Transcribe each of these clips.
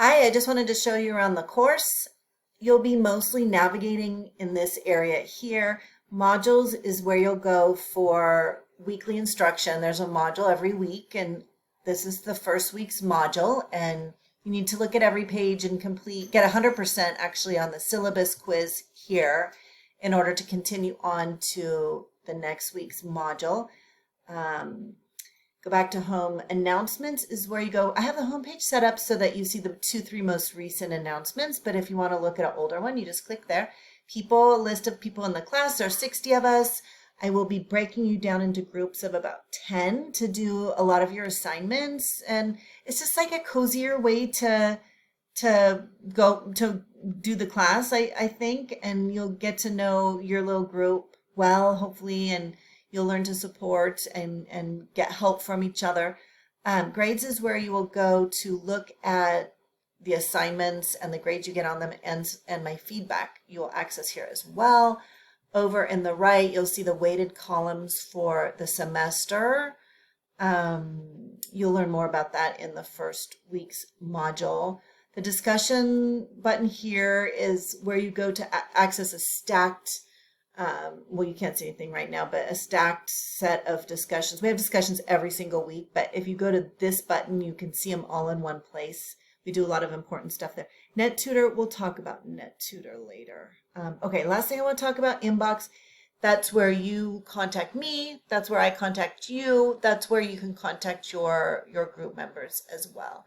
Hi, I just wanted to show you around the course. You'll be mostly navigating in this area here. Modules is where you'll go for weekly instruction. There's a module every week, and this is the first week's module. And you need to look at every page and get 100% actually on the syllabus quiz here in order to continue on to the next week's module. Go back to home. Announcements is where you go. I have the homepage set up so that you see the three most recent announcements, but if you want to look at an older one, you just click there. People, list of people in the class. There are 60 of us. I will be breaking you down into groups of about 10 to do a lot of your assignments, and it's just like a cozier way to go to do the class, I think, and you'll get to know your little group well, hopefully, and you'll learn to support and get help from each other. Grades is where you will go to look at the assignments and the grades you get on them, and my feedback you will access here as well. Over in the right, you'll see the weighted columns for the semester. You'll learn more about that in the first week's module. The discussion button here is where you go to access a stacked well, you can't see anything right now, but a stacked set of discussions. We have discussions every single week, but if you go to this button, you can see them all in one place. We do a lot of important stuff there. NetTutor, we'll talk about NetTutor later. Okay, last thing I want to talk about, Inbox. That's where you contact me. That's where I contact you. That's where you can contact your group members as well.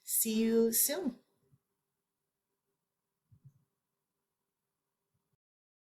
See you soon.